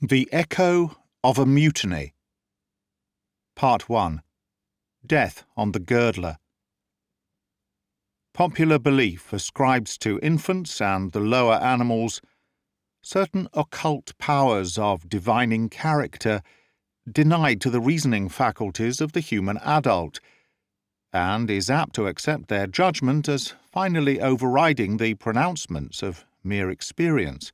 The Echo of a Mutiny. Part 1. Death on the Girdler. Popular belief ascribes to infants and the lower animals certain occult powers of divining character denied to the reasoning faculties of the human adult, and is apt to accept their judgment as finally overriding the pronouncements of mere experience.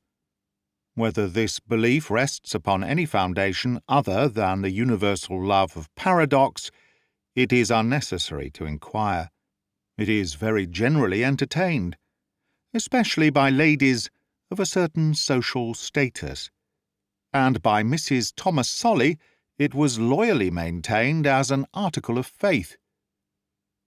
Whether this belief rests upon any foundation other than the universal love of paradox, it is unnecessary to inquire. It is very generally entertained, especially by ladies of a certain social status, and by Mrs. Thomas Solly it was loyally maintained as an article of faith.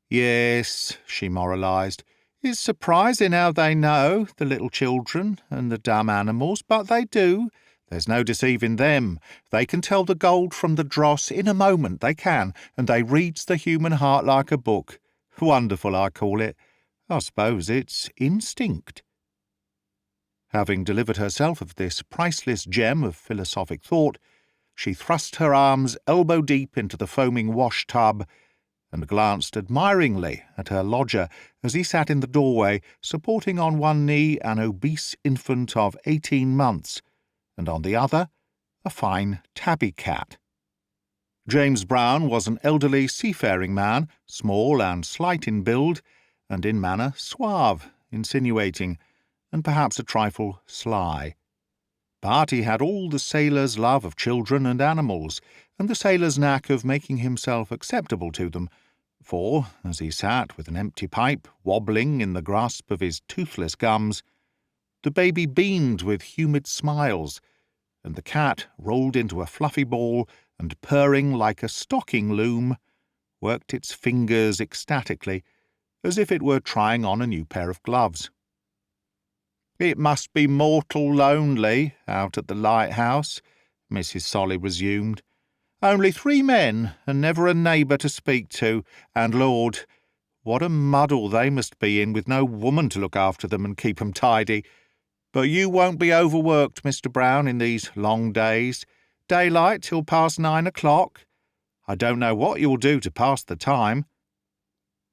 Yes, she moralized, it's surprising how they know, the little children and the dumb animals, but they do. There's no deceiving them. They can tell the gold from the dross in a moment, they can, and they reads the human heart like a book. Wonderful, I call it. I suppose it's instinct. Having delivered herself of this priceless gem of philosophic thought, she thrust her arms elbow-deep into the foaming wash-tub and glanced admiringly at her lodger as he sat in the doorway, supporting on one knee an obese infant of 18 months, and on the other a fine tabby cat. James Brown was an elderly seafaring man, small and slight in build, and in manner suave, insinuating, and perhaps a trifle sly. But he had all the sailor's love of children and animals, and the sailor's knack of making himself acceptable to them, for, as he sat with an empty pipe wobbling in the grasp of his toothless gums, the baby beamed with humid smiles, and the cat, rolled into a fluffy ball and purring like a stocking loom, worked its fingers ecstatically, as if it were trying on a new pair of gloves. "It must be mortal lonely out at the lighthouse," Mrs. Solly resumed. "Only 3 men, and never a neighbour to speak to, and, Lord, what a muddle they must be in with no woman to look after them and keep 'em tidy. But you won't be overworked, Mr. Brown, in these long days. Daylight till past 9 o'clock. I don't know what you'll do to pass the time."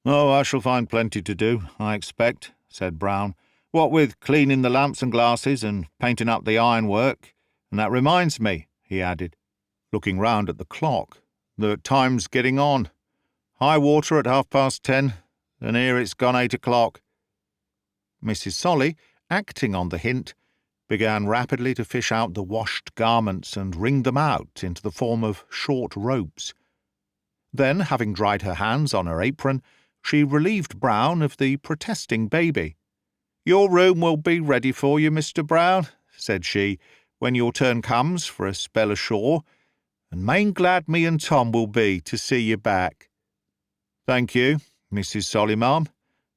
"Oh, I shall find plenty to do, I expect," said Brown. "What with cleaning the lamps and glasses and painting up the ironwork. And that reminds me," he added, looking round at the clock, "the time's getting on. High water at 10:30, and here it's gone 8 o'clock. Mrs. Solly, acting on the hint, began rapidly to fish out the washed garments and wring them out into the form of short ropes. Then, having dried her hands on her apron, she relieved Brown of the protesting baby. "Your room will be ready for you, Mr. Brown," said she, "when your turn comes for a spell ashore, and main glad me and Tom will be to see you back." "Thank you, Mrs. Solly, ma'am,"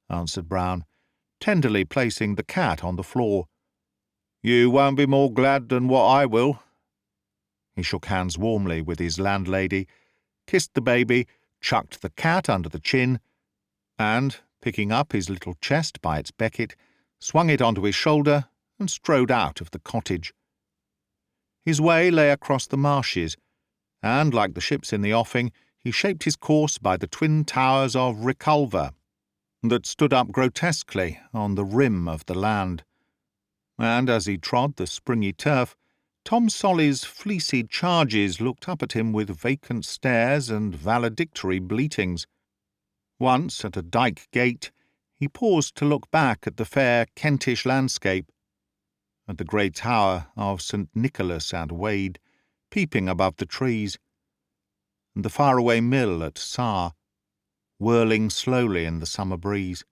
answered Brown, tenderly placing the cat on the floor. "You won't be more glad than what I will." He shook hands warmly with his landlady, kissed the baby, chucked the cat under the chin, and, picking up his little chest by its becket, swung it onto his shoulder and strode out of the cottage. His way lay across the marshes, and, like the ships in the offing, he shaped his course by the twin towers of Reculver that stood up grotesquely on the rim of the land. And as he trod the springy turf, Tom Solly's fleecy charges looked up at him with vacant stares and valedictory bleatings. Once, at a dyke gate, he paused to look back at the fair Kentish landscape, at the grey tower of St. Nicholas and Wade, peeping above the trees, and the faraway mill at Sarr, whirling slowly in the summer breeze.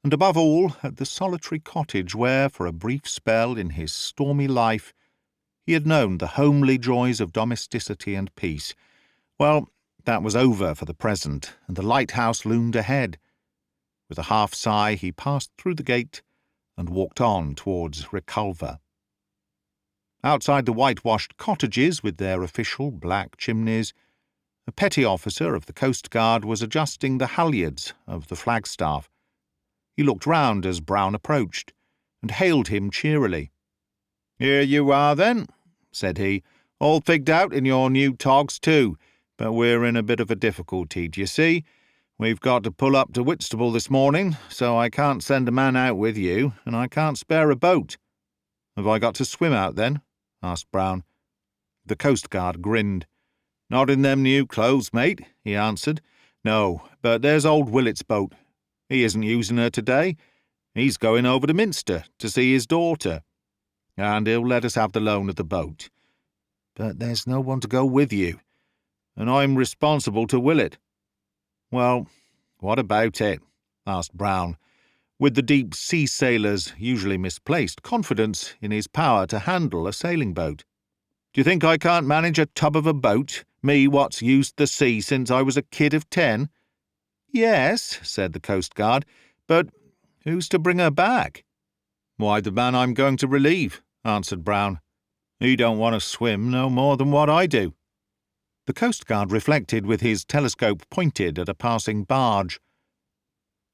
And above all, at the solitary cottage where, for a brief spell in his stormy life, he had known the homely joys of domesticity and peace. Well, that was over for the present, and the lighthouse loomed ahead. With a half-sigh he passed through the gate and walked on towards Reculver. Outside the whitewashed cottages with their official black chimneys, a petty officer of the Coast Guard was adjusting the halyards of the flagstaff. He looked round as Brown approached, and hailed him cheerily. "Here you are, then. said he. "All picked out in your new togs too, but we're in a bit of a difficulty, d'ye see? We've got to pull up to Whitstable this morning, so I can't send a man out with you, and I can't spare a boat." "Have I got to swim out, then?" asked Brown. The coastguard grinned. "Not in them new clothes, mate," he answered. "No, but there's old Willet's boat. He isn't using her today. He's going over to Minster to see his daughter, and he'll let us have the loan of the boat. But there's no one to go with you, and I'm responsible to Willet." "Well, what about it?" asked Brown, with the deep sea sailor's usually misplaced confidence in his power to handle a sailing boat. "Do you think I can't manage a tub of a boat, me what's used the sea since I was a kid of 10? "Yes," said the coastguard, "but who's to bring her back?" "Why, the man I'm going to relieve," answered Brown. "He don't want to swim no more than what I do." The coastguard reflected with his telescope pointed at a passing barge.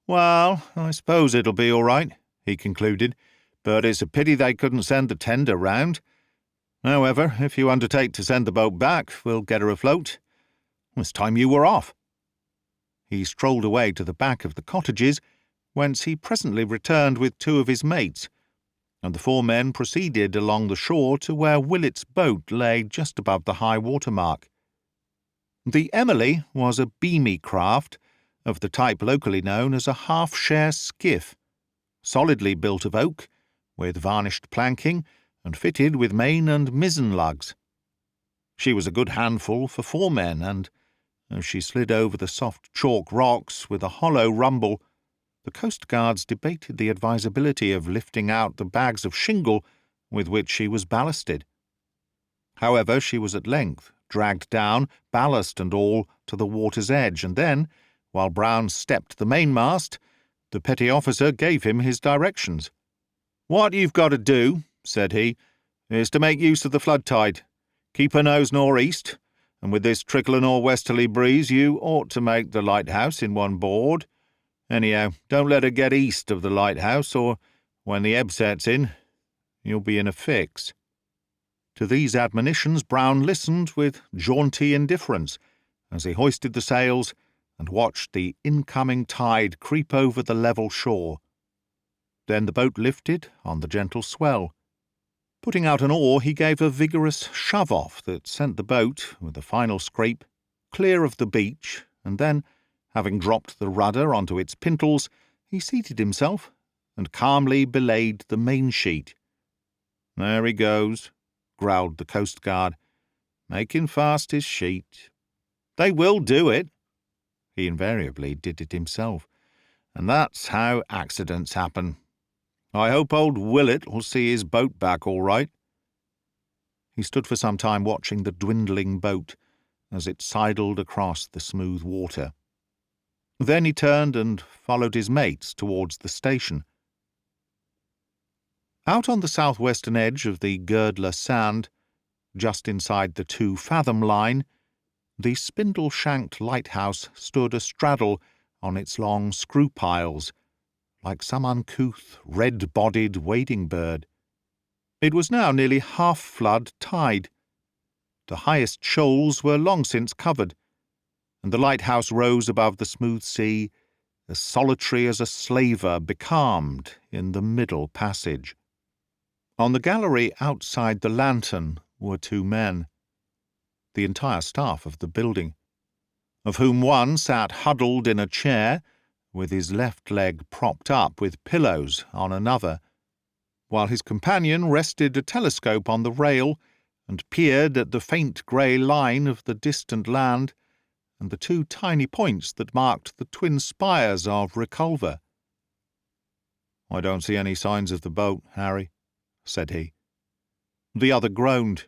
"Well, I suppose it'll be all right," he concluded, "but it's a pity they couldn't send the tender round. However, if you undertake to send the boat back, we'll get her afloat. It's time you were off." He strolled away to the back of the cottages, whence he presently returned with 2 of his mates, and the 4 men proceeded along the shore to where Willet's boat lay just above the high water mark. The Emily was a beamy craft, of the type locally known as a half-share skiff, solidly built of oak, with varnished planking, and fitted with main and mizzen lugs. She was a good handful for 4 men, and as she slid over the soft chalk rocks with a hollow rumble, the coastguards debated the advisability of lifting out the bags of shingle with which she was ballasted. However, she was at length dragged down, ballast and all, to the water's edge, and then, while Brown stepped the mainmast, the petty officer gave him his directions. "What you've got to do," said he, "is to make use of the flood tide. Keep her nose nor'-east, and with this trickling nor'-westerly breeze you ought to make the lighthouse in one board. Anyhow, don't let her get east of the lighthouse, or, when the ebb sets in, you'll be in a fix." To these admonitions Brown listened with jaunty indifference, as he hoisted the sails and watched the incoming tide creep over the level shore. Then the boat lifted on the gentle swell. Putting out an oar, he gave a vigorous shove-off that sent the boat, with a final scrape, clear of the beach, and then, having dropped the rudder onto its pintles, he seated himself and calmly belayed the main-sheet. "There he goes," growled the coastguard, "making fast his sheet. They will do it." He invariably did it himself, and that's how accidents happen. "I hope old Willet will see his boat back all right." He stood for some time watching the dwindling boat as it sidled across the smooth water. Then he turned and followed his mates towards the station. Out on the southwestern edge of the Girdler Sand, just inside the 2-fathom line, the spindle-shanked lighthouse stood astraddle on its long screw-piles, like some uncouth, red-bodied wading bird. It was now nearly half-flood tide. The highest shoals were long since covered, and the lighthouse rose above the smooth sea, as solitary as a slaver becalmed in the middle passage. On the gallery outside the lantern were 2 men, the entire staff of the building, of whom one sat huddled in a chair, with his left leg propped up with pillows on another, while his companion rested a telescope on the rail and peered at the faint grey line of the distant land and the 2 tiny points that marked the twin spires of Reculver. "I don't see any signs of the boat, Harry," said he. The other groaned.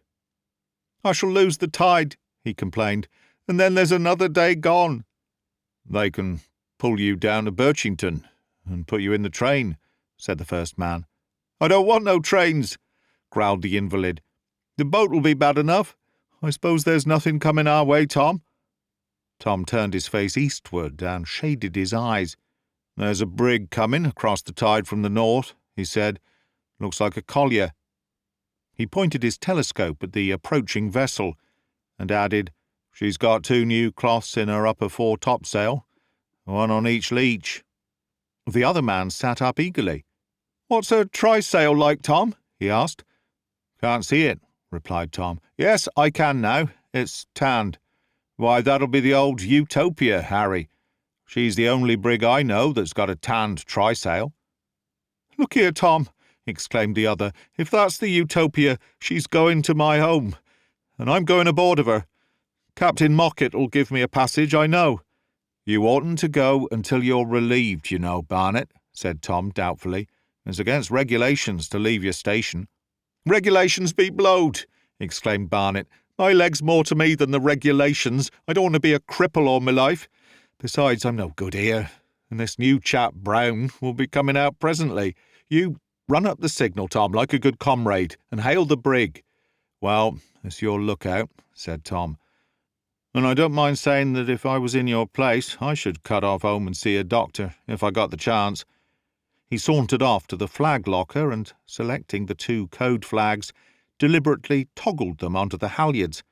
"I shall lose the tide," he complained, "and then there's another day gone." "They can pull you down to Birchington and put you in the train," said the first man. "I don't want no trains," growled the invalid. "The boat will be bad enough. I suppose there's nothing coming our way, Tom?" Tom turned his face eastward and shaded his eyes. "There's a brig coming across the tide from the north," he said. "Looks like a collier." He pointed his telescope at the approaching vessel, and added, "She's got 2 new cloths in her upper fore topsail, one on each leech." The other man sat up eagerly. "What's her trysail like, Tom?" he asked. "Can't see it," replied Tom. "Yes, I can now. It's tanned. Why, that'll be the old Utopia, Harry. She's the only brig I know that's got a tanned trysail." "Look here, Tom," exclaimed the other. "If that's the Utopia, she's going to my home, and I'm going aboard of her. Captain Mocket'll give me a passage, I know." "You oughtn't to go until you're relieved, you know, Barnet," said Tom doubtfully. "It's against regulations to leave your station." "Regulations be blowed!" exclaimed Barnet. "My leg's more to me than the regulations. I don't want to be a cripple all my life. Besides, I'm no good here, and this new chap, Brown, will be coming out presently. You run up the signal, Tom, like a good comrade, and hail the brig." "Well, it's your lookout," said Tom. "And I don't mind saying that if I was in your place, I should cut off home and see a doctor, if I got the chance." He sauntered off to the flag locker and, selecting the 2 code flags, deliberately toggled them onto the halyards.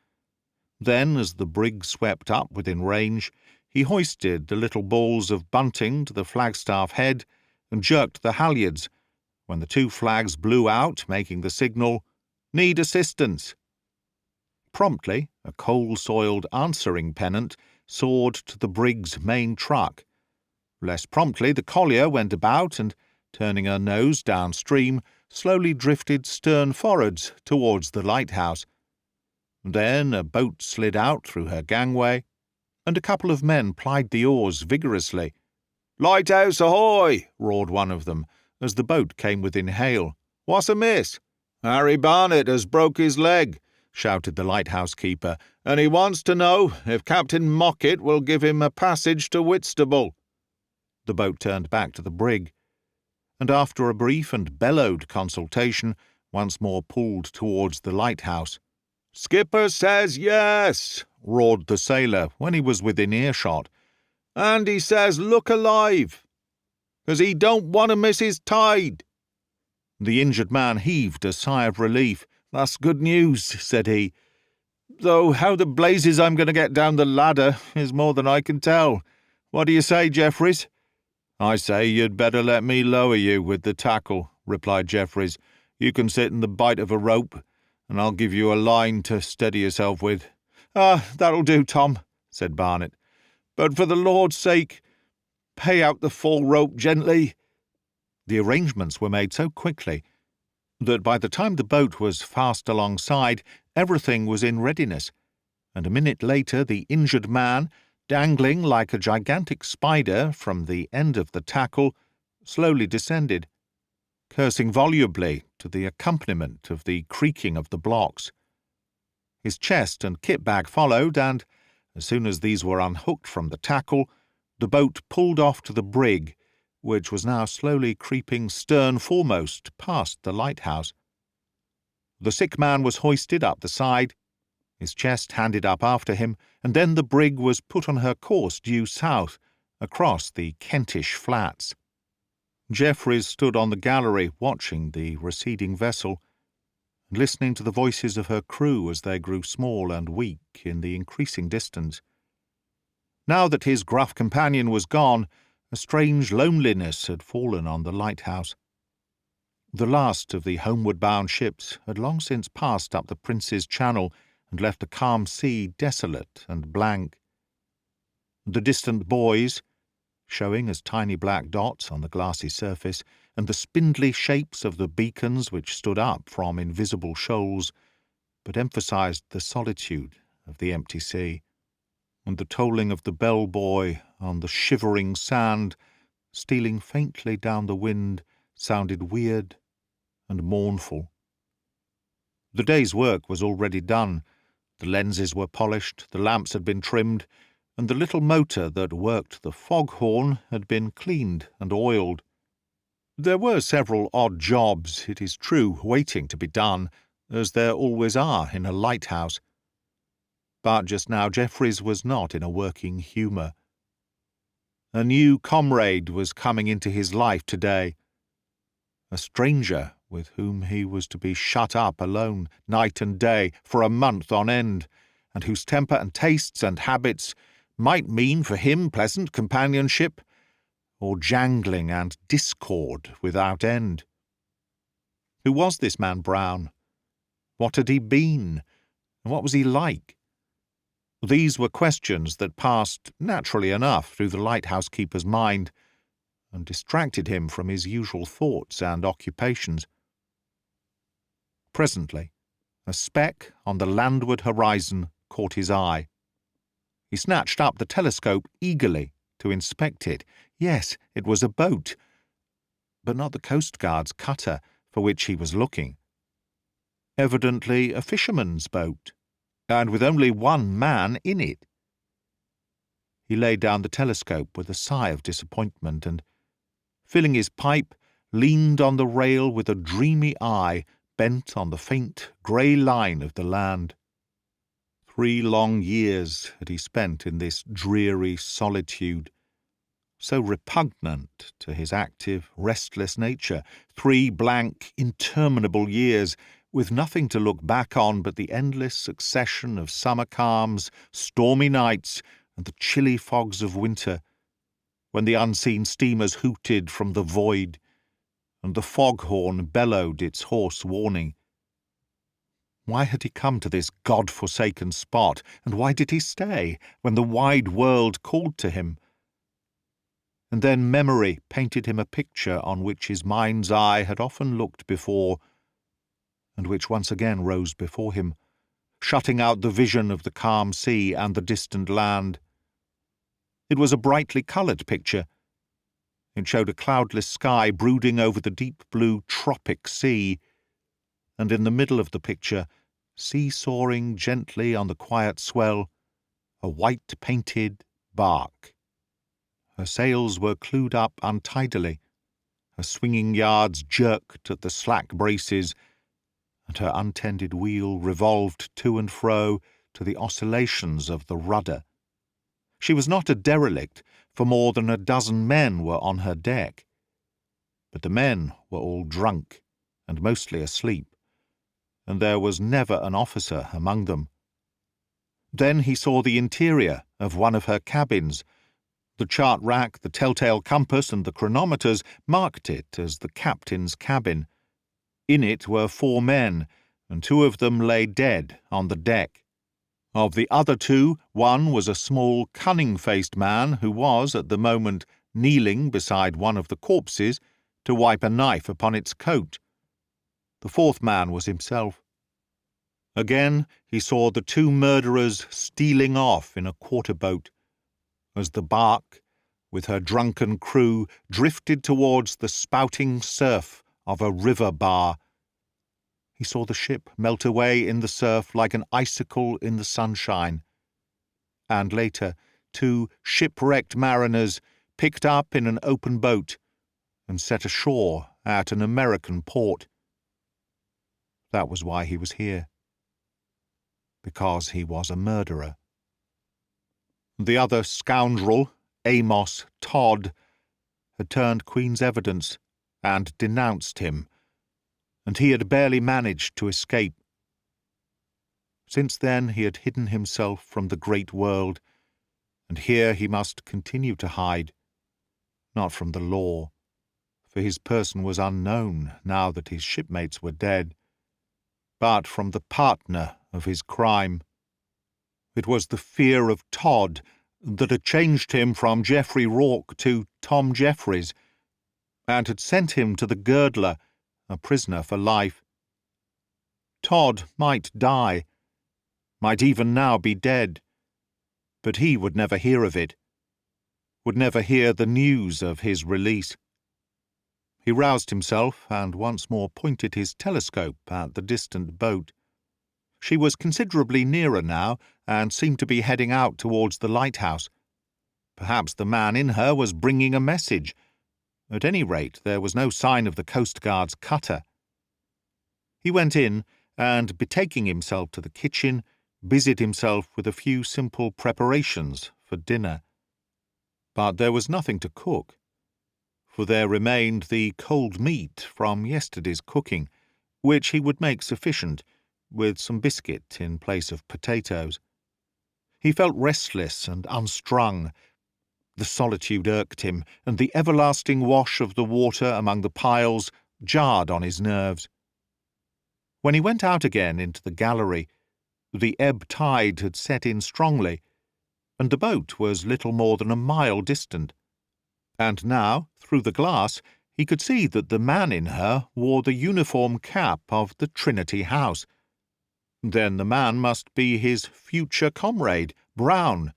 Then, as the brig swept up within range, he hoisted the little balls of bunting to the flagstaff head and jerked the halyards, when the 2 flags blew out, making the signal, "Need assistance." Promptly, a coal-soiled answering pennant soared to the brig's main truck. Less promptly, the collier went about and, turning her nose downstream, slowly drifted stern forwards towards the lighthouse. Then a boat slid out through her gangway, and a couple of men plied the oars vigorously. "Lighthouse ahoy!" roared one of them, as the boat came within hail. "What's amiss?" "Harry Barnet has broke his leg," shouted the lighthouse-keeper, "and he wants to know if Captain Mockett will give him a passage to Whitstable." The boat turned back to the brig, and after a brief and bellowed consultation, once more pulled towards the lighthouse. "Skipper says yes," roared the sailor when he was within earshot. "And he says look alive, 'cause he don't want to miss his tide." The injured man heaved a sigh of relief. "That's good news," said he. "Though how the blazes I'm going to get down the ladder is more than I can tell. What do you say, Jeffries?" "I say you'd better let me lower you with the tackle," replied Jeffries. "You can sit in the bight of a rope, and I'll give you a line to steady yourself with." "Ah, that'll do, Tom," said Barnet. "But for the Lord's sake, pay out the full rope gently." The arrangements were made so quickly that by the time the boat was fast alongside, everything was in readiness, and a minute later the injured man, dangling like a gigantic spider from the end of the tackle, slowly descended, cursing volubly to the accompaniment of the creaking of the blocks. His chest and kit-bag followed, and, as soon as these were unhooked from the tackle, the boat pulled off to the brig, which was now slowly creeping stern foremost past the lighthouse. The sick man was hoisted up the side, his chest handed up after him, and then the brig was put on her course due south, across the Kentish flats. Jeffries stood on the gallery watching the receding vessel, and listening to the voices of her crew as they grew small and weak in the increasing distance. Now that his gruff companion was gone, a strange loneliness had fallen on the lighthouse. The last of the homeward-bound ships had long since passed up the Prince's Channel and left the calm sea desolate and blank. The distant buoys, showing as tiny black dots on the glassy surface, and the spindly shapes of the beacons which stood up from invisible shoals, but emphasized the solitude of the empty sea, and the tolling of the bell-buoy on the shivering sand, stealing faintly down the wind, sounded weird and mournful. The day's work was already done. The lenses were polished, the lamps had been trimmed, and the little motor that worked the foghorn had been cleaned and oiled. There were several odd jobs, it is true, waiting to be done, as there always are in a lighthouse. But just now Jeffries was not in a working humour. A new comrade was coming into his life today. A stranger with whom he was to be shut up alone night and day for a month on end, and whose temper and tastes and habits might mean for him pleasant companionship, or jangling and discord without end. Who was this man Brown? What had he been? And what was he like? These were questions that passed naturally enough through the lighthouse-keeper's mind, and distracted him from his usual thoughts and occupations. Presently, a speck on the landward horizon caught his eye. He snatched up the telescope eagerly to inspect it. Yes, it was a boat, but not the coastguard's cutter for which he was looking. Evidently a fisherman's boat, and with only one man in it. He laid down the telescope with a sigh of disappointment and, filling his pipe, leaned on the rail with a dreamy eye bent on the faint grey line of the land. 3 long years had he spent in this dreary solitude, so repugnant to his active, restless nature. 3 blank, interminable years, with nothing to look back on but the endless succession of summer calms, stormy nights, and the chilly fogs of winter, when the unseen steamers hooted from the void, and the foghorn bellowed its hoarse warning. Why had he come to this God-forsaken spot, and why did he stay, when the wide world called to him? And then memory painted him a picture on which his mind's eye had often looked before, and which once again rose before him, shutting out the vision of the calm sea and the distant land. It was a brightly coloured picture. It showed a cloudless sky brooding over the deep blue tropic sea, and in the middle of the picture, see-sawing gently on the quiet swell, a white-painted bark. Her sails were clewed up untidily, her swinging yards jerked at the slack braces, and her untended wheel revolved to and fro to the oscillations of the rudder. She was not a derelict, for more than a dozen men were on her deck. But the men were all drunk, and mostly asleep, and there was never an officer among them. Then he saw the interior of one of her cabins. The chart rack, the telltale compass, and the chronometers marked it as the captain's cabin. In it were 4 men, and 2 of them lay dead on the deck. Of the other 2, one was a small, cunning-faced man who was, at the moment, kneeling beside one of the corpses to wipe a knife upon its coat. The 4th man was himself. Again he saw the 2 murderers stealing off in a quarter-boat, as the bark, with her drunken crew, drifted towards the spouting surf of a river bar. He saw the ship melt away in the surf like an icicle in the sunshine. And later, 2 shipwrecked mariners picked up in an open boat and set ashore at an American port. That was why he was here. Because he was a murderer. The other scoundrel, Amos Todd, had turned Queen's evidence and denounced him, and he had barely managed to escape. Since then he had hidden himself from the great world, and here he must continue to hide, not from the law, for his person was unknown now that his shipmates were dead, but from the partner of his crime. It was the fear of Todd that had changed him from Geoffrey Rourke to Tom Jeffries, and had sent him to the girdler, a prisoner for life. Todd might die, might even now be dead, but he would never hear of it, would never hear the news of his release. He roused himself and once more pointed his telescope at the distant boat. She was considerably nearer now, and seemed to be heading out towards the lighthouse. Perhaps the man in her was bringing a message. At any rate, there was no sign of the coastguard's cutter. He went in, and, betaking himself to the kitchen, busied himself with a few simple preparations for dinner. But there was nothing to cook, for there remained the cold meat from yesterday's cooking, which he would make sufficient, with some biscuit in place of potatoes. He felt restless and unstrung. The solitude irked him, and the everlasting wash of the water among the piles jarred on his nerves. When he went out again into the gallery, the ebb tide had set in strongly, and the boat was little more than a mile distant. And now, through the glass, he could see that the man in her wore the uniform cap of the Trinity House. Then the man must be his future comrade, Brown.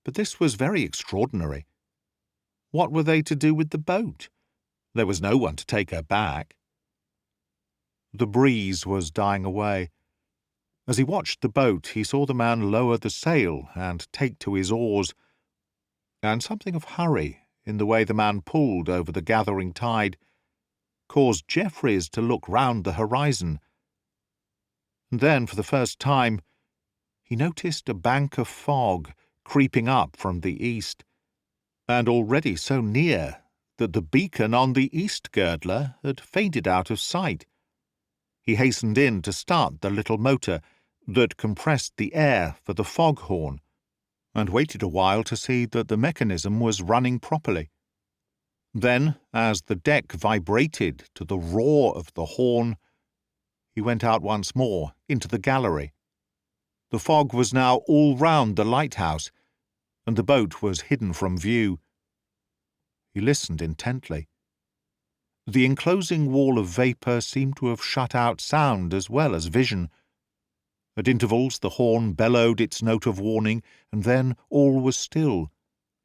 But this was very extraordinary. What were they to do with the boat? There was no one to take her back. The breeze was dying away. As he watched the boat, he saw the man lower the sail and take to his oars, and something of hurry in the way the man pulled over the gathering tide caused Jeffreys to look round the horizon. And then, for the first time, he noticed a bank of fog creeping up from the east, and already so near that the beacon on the east girdler had faded out of sight. He hastened in to start the little motor that compressed the air for the foghorn, and waited a while to see that the mechanism was running properly. Then, as the deck vibrated to the roar of the horn, he went out once more into the gallery. The fog was now all round the lighthouse, and the boat was hidden from view. He listened intently. The enclosing wall of vapour seemed to have shut out sound as well as vision. At intervals the horn bellowed its note of warning, and then all was still,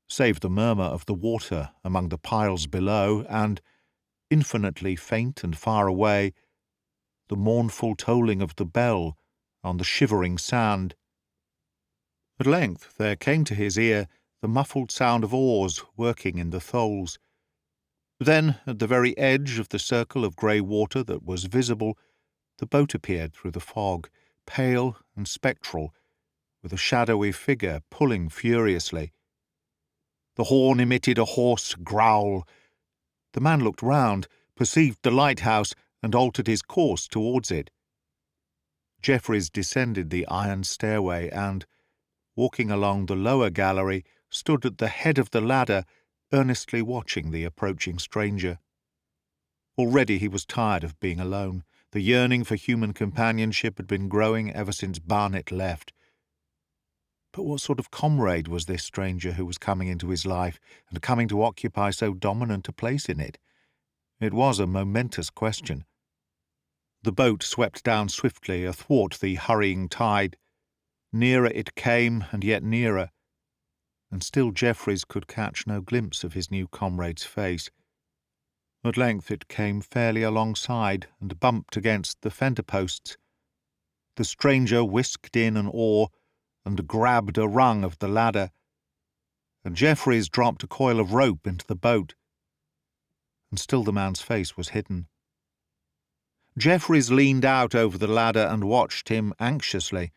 save the murmur of the water among the piles below, and, infinitely faint and far away, the mournful tolling of the bell on the shivering sand. At length there came to his ear the muffled sound of oars working in the tholes. Then, at the very edge of the circle of grey water that was visible, the boat appeared through the fog, pale and spectral, with a shadowy figure pulling furiously. The horn emitted a hoarse growl. The man looked round, perceived the lighthouse, and altered his course towards it. Jeffreys descended the iron stairway and, walking along the lower gallery, stood at the head of the ladder, earnestly watching the approaching stranger. Already he was tired of being alone. The yearning for human companionship had been growing ever since Barnet left. But what sort of comrade was this stranger who was coming into his life, and coming to occupy so dominant a place in it? It was a momentous question. The boat swept down swiftly athwart the hurrying tide. Nearer it came, and yet nearer, and still Jeffreys could catch no glimpse of his new comrade's face. At length it came fairly alongside and bumped against the fender-posts. The stranger whisked in an oar and grabbed a rung of the ladder, and Jeffreys dropped a coil of rope into the boat, and still the man's face was hidden. Jeffreys leaned out over the ladder and watched him anxiously,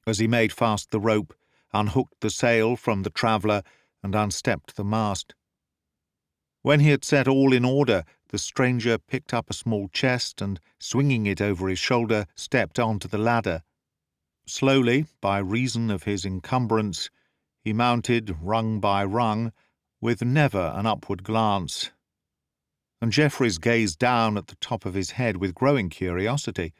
as he made fast the rope, unhooked the sail from the traveller, and unstepped the mast. When he had set all in order, the stranger picked up a small chest and, swinging it over his shoulder, stepped onto the ladder. Slowly, by reason of his encumbrance, he mounted rung by rung, with never an upward glance, and Jeffreys gazed down at the top of his head with growing curiosity.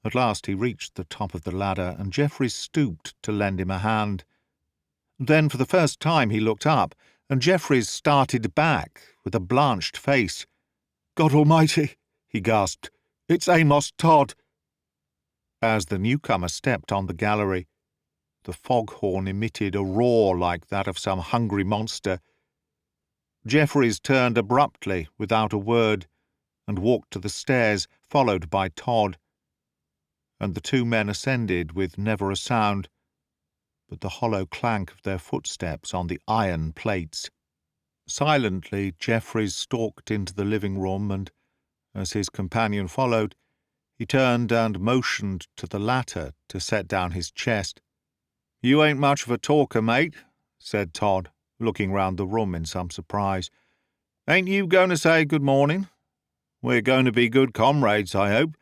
At last he reached the top of the ladder, and Jeffreys stooped to lend him a hand. Then for the first time he looked up, and Jeffreys started back with a blanched face. "God Almighty!" he gasped. "It's Amos Todd!" As the newcomer stepped on the gallery, the foghorn emitted a roar like that of some hungry monster. Jeffreys turned abruptly, without a word, and walked to the stairs, followed by Todd. And the two men ascended with never a sound, but the hollow clank of their footsteps on the iron plates. Silently Jeffreys stalked into the living-room, and, as his companion followed, he turned and motioned to the latter to set down his chest. "You ain't much of a talker, mate," said Todd, looking round the room in some surprise. Ain't you going to say good morning? We're going to be good comrades, I hope.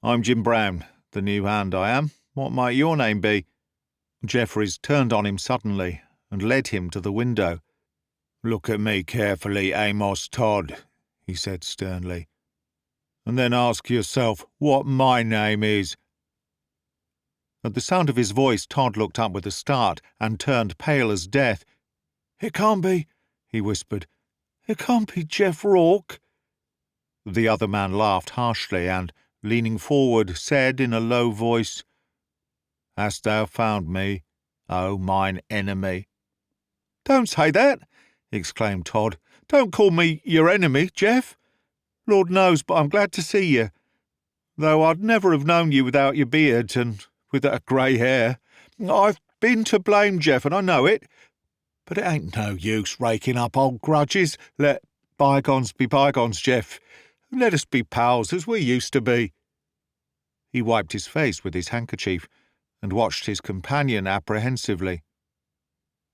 I'm Jim Brown, the new hand I am. What might your name be?" Jeffries turned on him suddenly and led him to the window. "Look at me carefully, Amos Todd," he said sternly, "and then ask yourself what my name is." At the sound of his voice, Todd looked up with a start and turned pale as death. "It can't be," he whispered. "It can't be Jeff Rourke." The other man laughed harshly and, leaning forward, said in a low voice, "Hast thou found me, O mine enemy?" "Don't say that!" exclaimed Todd. "Don't call me your enemy, Jeff. Lord knows, but I'm glad to see you, though I'd never have known you without your beard and with that grey hair. I've been to blame, Jeff, and I know it, but it ain't no use raking up old grudges. Let bygones be bygones, Jeff. Let us be pals as we used to be." He wiped his face with his handkerchief and watched his companion apprehensively.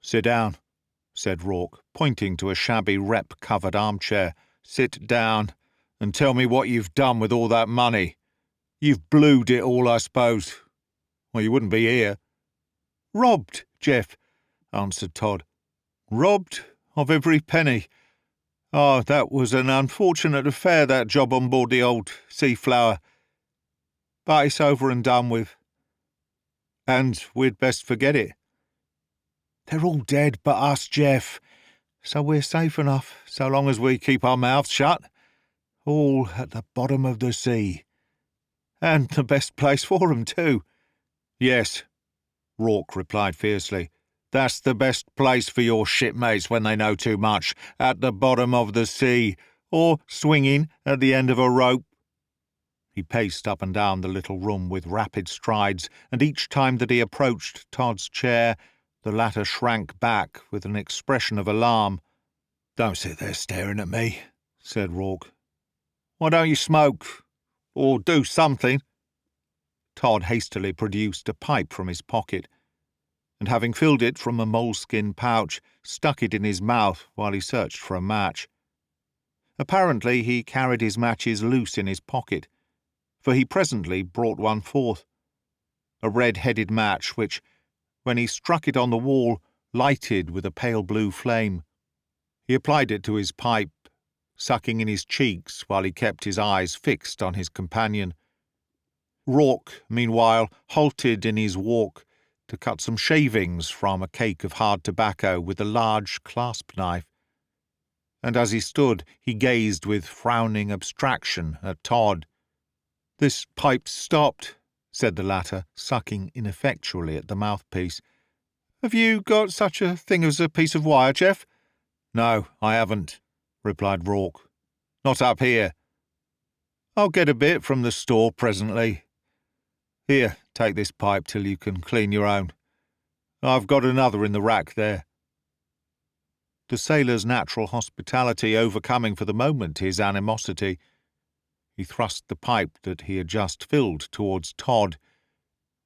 "Sit down," said Rourke, pointing to a shabby rep-covered armchair. "Sit down and tell me what you've done with all that money. You've blued it all, I suppose. Well, you wouldn't be here." "Robbed, Jeff," answered Todd. "Robbed of every penny. Oh, that was an unfortunate affair, that job on board the old Seaflower. But it's over and done with, and we'd best forget it. They're all dead but us, Jeff, so we're safe enough so long as we keep our mouths shut. All at the bottom of the sea. And the best place for 'em, too." "Yes," Rourke replied fiercely. "That's the best place for your shipmates when they know too much, at the bottom of the sea, or swinging at the end of a rope." He paced up and down the little room with rapid strides, and each time that he approached Todd's chair, the latter shrank back with an expression of alarm. "Don't sit there staring at me," said Rourke. "Why don't you smoke, or do something?" Todd hastily produced a pipe from his pocket, and having filled it from a moleskin pouch, stuck it in his mouth while he searched for a match. Apparently he carried his matches loose in his pocket, for he presently brought one forth, a red-headed match which, when he struck it on the wall, lighted with a pale blue flame. He applied it to his pipe, sucking in his cheeks while he kept his eyes fixed on his companion. Rourke, meanwhile, halted in his walk to cut some shavings from a cake of hard tobacco with a large clasp knife, and as he stood he gazed with frowning abstraction at Todd. "This pipe's stopped," said the latter, sucking ineffectually at the mouthpiece. "Have you got such a thing as a piece of wire, Jeff?" "No, I haven't," replied Rourke. "Not up here. I'll get a bit from the store presently. Here, take this pipe till you can clean your own. I've got another in the rack there." The sailor's natural hospitality overcoming for the moment his animosity, he thrust the pipe that he had just filled towards Todd,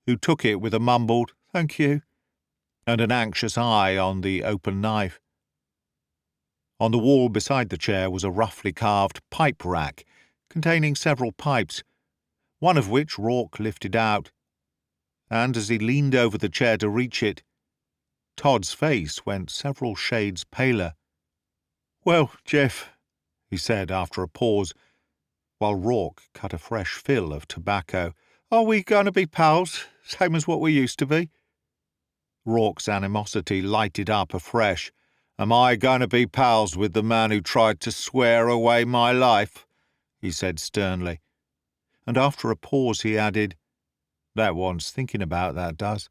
who took it with a mumbled "Thank you," and an anxious eye on the open knife. On the wall beside the chair was a roughly carved pipe rack containing several pipes, one of which Rourke lifted out, and as he leaned over the chair to reach it, Todd's face went several shades paler. "Well, Jeff," he said after a pause, while Rourke cut a fresh fill of tobacco, "are we going to be pals, same as what we used to be?" Rourke's animosity lighted up afresh. "Am I going to be pals with the man who tried to swear away my life?" he said sternly, and after a pause he added, "That wants thinking about, that does.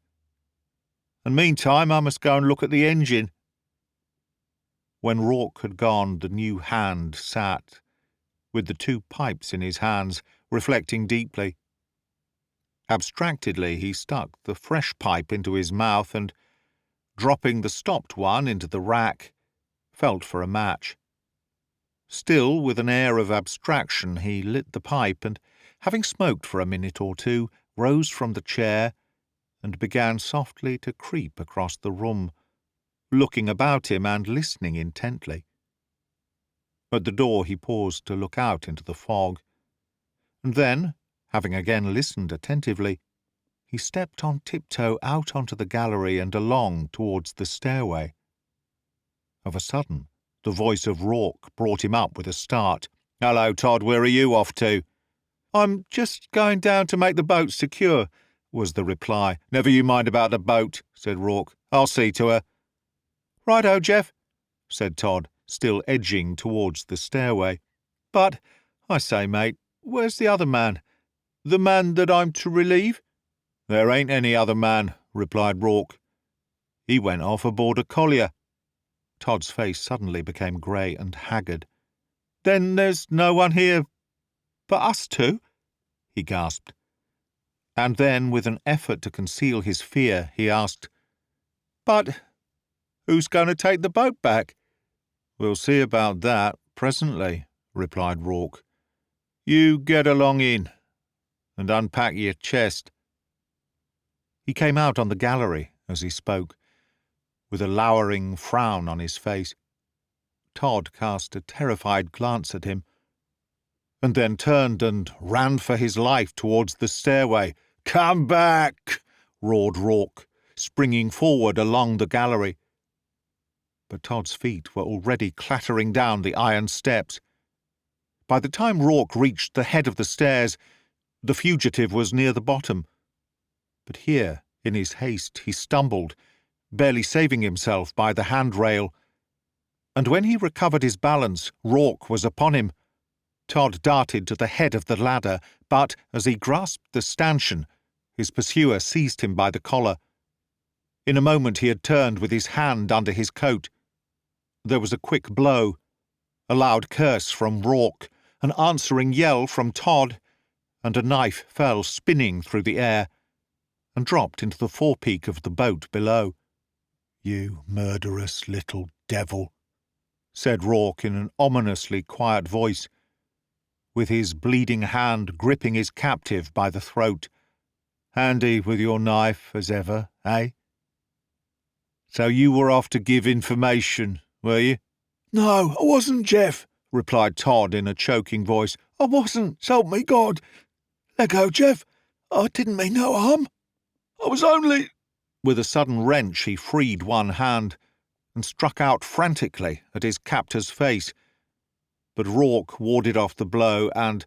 And meantime I must go and look at the engine." When Rourke had gone, the new hand sat, with the two pipes in his hands, reflecting deeply. Abstractedly he stuck the fresh pipe into his mouth and, dropping the stopped one into the rack, felt for a match. Still, with an air of abstraction, he lit the pipe and, having smoked for a minute or two, rose from the chair and began softly to creep across the room, looking about him and listening intently. At the door he paused to look out into the fog, and then, having again listened attentively, he stepped on tiptoe out onto the gallery and along towards the stairway. Of a sudden, the voice of Rourke brought him up with a start. "Hello, Todd, where are you off to?" "I'm just going down to make the boat secure," was the reply. "Never you mind about the boat," said Rourke. "I'll see to her." "Righto, Jeff," said Todd, still edging towards the stairway. "But, I say, mate, where's the other man? The man that I'm to relieve?" "There ain't any other man," replied Rourke. "He went off aboard a collier." Todd's face suddenly became grey and haggard. "Then there's no one here but us two?" he gasped. And then, with an effort to conceal his fear, he asked, "But who's going to take the boat back?" "We'll see about that presently," replied Rourke. "You get along in, and unpack your chest." He came out on the gallery as he spoke, with a lowering frown on his face. Todd cast a terrified glance at him, and then turned and ran for his life towards the stairway. "Come back!" roared Rourke, springing forward along the gallery. But Todd's feet were already clattering down the iron steps. By the time Rourke reached the head of the stairs, the fugitive was near the bottom. But here, in his haste, he stumbled, barely saving himself by the handrail, and when he recovered his balance, Rourke was upon him. Todd darted to the head of the ladder, but, as he grasped the stanchion, his pursuer seized him by the collar. In a moment he had turned with his hand under his coat. There was a quick blow, a loud curse from Rourke, an answering yell from Todd, and a knife fell spinning through the air and dropped into the forepeak of the boat below. "You murderous little devil," said Rourke in an ominously quiet voice, with his bleeding hand gripping his captive by the throat. "Handy with your knife, as ever, eh? So you were off to give information, were you?" "No, I wasn't, Jeff," replied Todd in a choking voice. "I wasn't, s'help me God. Let go, Jeff. I didn't mean no harm. I was only—" With a sudden wrench he freed one hand and struck out frantically at his captor's face. But Rourke warded off the blow and,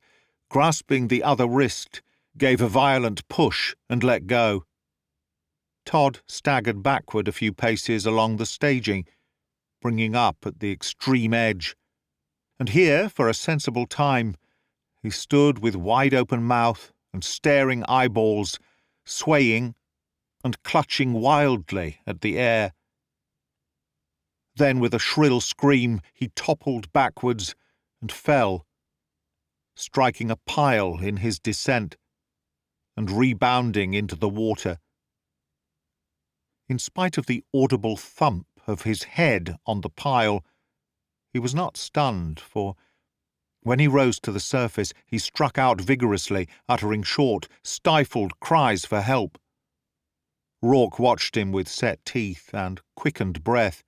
grasping the other wrist, gave a violent push and let go. Todd staggered backward a few paces along the staging, bringing up at the extreme edge, and here, for a sensible time, he stood with wide-open mouth and staring eyeballs, swaying and clutching wildly at the air. Then, with a shrill scream, he toppled backwards and fell, striking a pile in his descent and rebounding into the water. In spite of the audible thump of his head on the pile, he was not stunned, for when he rose to the surface he struck out vigorously, uttering short, stifled cries for help. Rourke watched him with set teeth and quickened breath,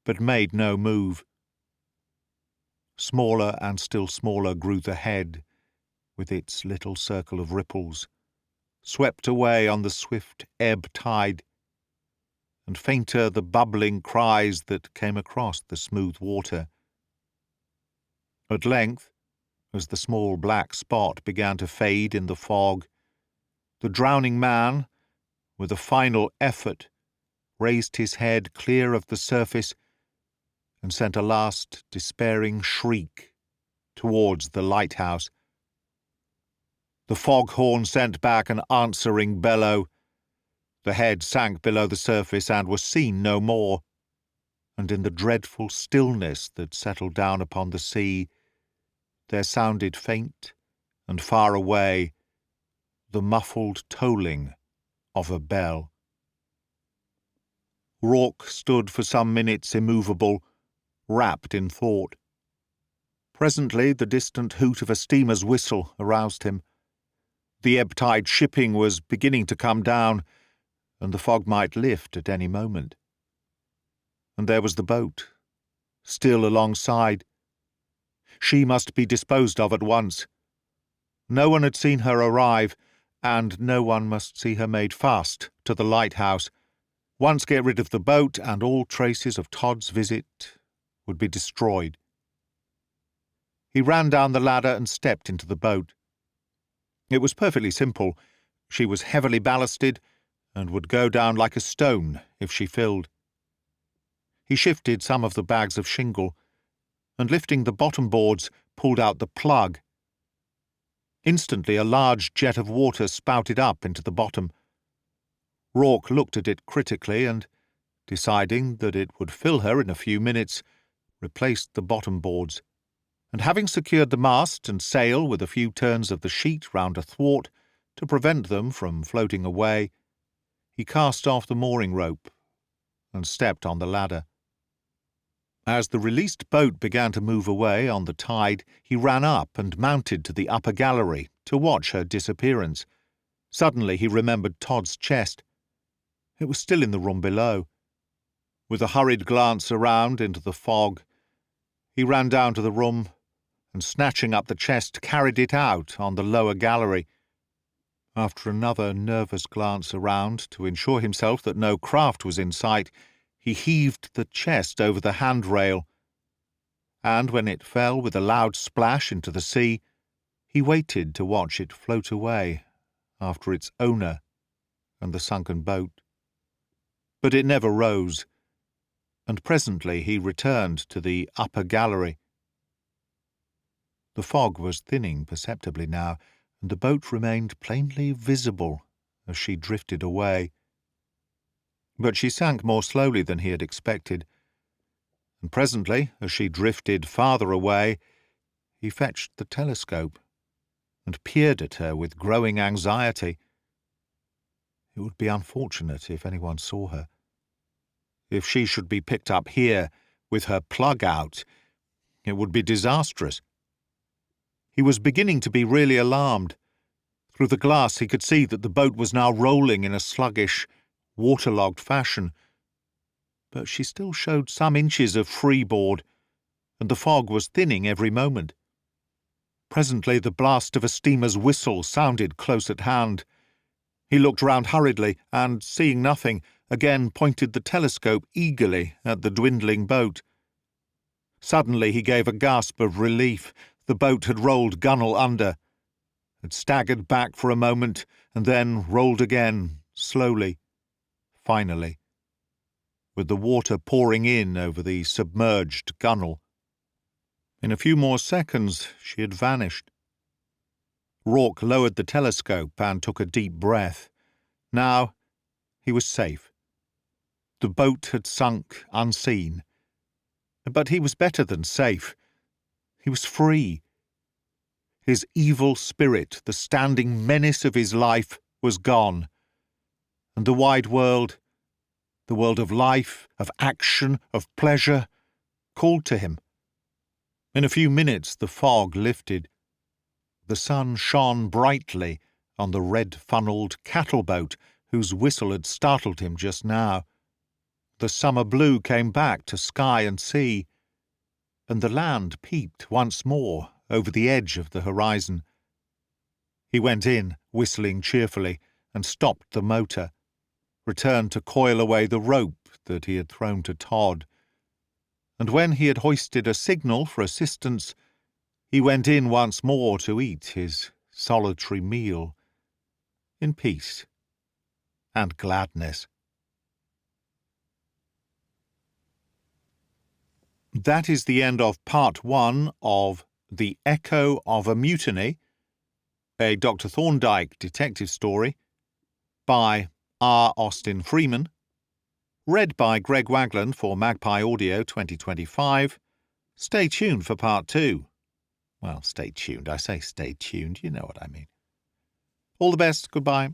but made no move. Smaller and still smaller grew the head, with its little circle of ripples, swept away on the swift ebb tide, and fainter the bubbling cries that came across the smooth water. At length, as the small black spot began to fade in the fog, the drowning man, with a final effort, raised his head clear of the surface and sent a last despairing shriek towards the lighthouse. The foghorn sent back an answering bellow. The head sank below the surface and was seen no more, and in the dreadful stillness that settled down upon the sea, there sounded faint and far away the muffled tolling of a bell. Rourke stood for some minutes immovable, wrapped in thought. Presently the distant hoot of a steamer's whistle aroused him. The ebb-tide shipping was beginning to come down, and the fog might lift at any moment. And there was the boat, still alongside, She must be disposed of at once. No one had seen her arrive, and no one must see her made fast to the lighthouse. Once get rid of the boat, and all traces of Todd's visit would be destroyed. He ran down the ladder and stepped into the boat. It was perfectly simple. She was heavily ballasted and would go down like a stone if she filled. He shifted some of the bags of shingle, and lifting the bottom boards, pulled out the plug. Instantly a large jet of water spouted up into the bottom. Rourke looked at it critically and, deciding that it would fill her in a few minutes, replaced the bottom boards, and having secured the mast and sail with a few turns of the sheet round a thwart to prevent them from floating away, he cast off the mooring rope and stepped on the ladder. As the released boat began to move away on the tide, he ran up and mounted to the upper gallery to watch her disappearance. Suddenly he remembered Todd's chest. It was still in the room below. With a hurried glance around into the fog, he ran down to the room and, snatching up the chest, carried it out on the lower gallery. After another nervous glance around to ensure himself that no craft was in sight, he heaved the chest over the handrail, and when it fell with a loud splash into the sea, he waited to watch it float away after its owner and the sunken boat. But it never rose, and presently he returned to the upper gallery. The fog was thinning perceptibly now, and the boat remained plainly visible as she drifted away. But she sank more slowly than he had expected, and presently, as she drifted farther away, he fetched the telescope and peered at her with growing anxiety. It would be unfortunate if anyone saw her. If she should be picked up here, with her plug out, it would be disastrous. He was beginning to be really alarmed. Through the glass he could see that the boat was now rolling in a sluggish, waterlogged fashion, but she still showed some inches of freeboard, and the fog was thinning every moment. Presently the blast of a steamer's whistle sounded close at hand. He looked round hurriedly, and, seeing nothing, again pointed the telescope eagerly at the dwindling boat. Suddenly he gave a gasp of relief. The boat had rolled gunwale under, had staggered back for a moment, and then rolled again, slowly, finally, with the water pouring in over the submerged gunwale. In a few more seconds she had vanished. Rourke lowered the telescope and took a deep breath. Now he was safe. The boat had sunk unseen. But he was better than safe. He was free. His evil spirit, the standing menace of his life, was gone. And the wide world, the world of life, of action, of pleasure, called to him. In a few minutes the fog lifted. The sun shone brightly on the red-funnelled cattle-boat whose whistle had startled him just now. The summer blue came back to sky and sea, and the land peeped once more over the edge of the horizon. He went in, whistling cheerfully, and stopped the motor, returned to coil away the rope that he had thrown to Todd, and when he had hoisted a signal for assistance, he went in once more to eat his solitary meal, in peace and gladness. That is the end of part 1 of The Echo of a Mutiny, a Dr Thorndyke detective story by R. Austin Freeman, read by Greg Wagland for Magpie Audio 2025. Stay tuned for part 2. Well, stay tuned. I say stay tuned. You know what I mean. All the best. Goodbye.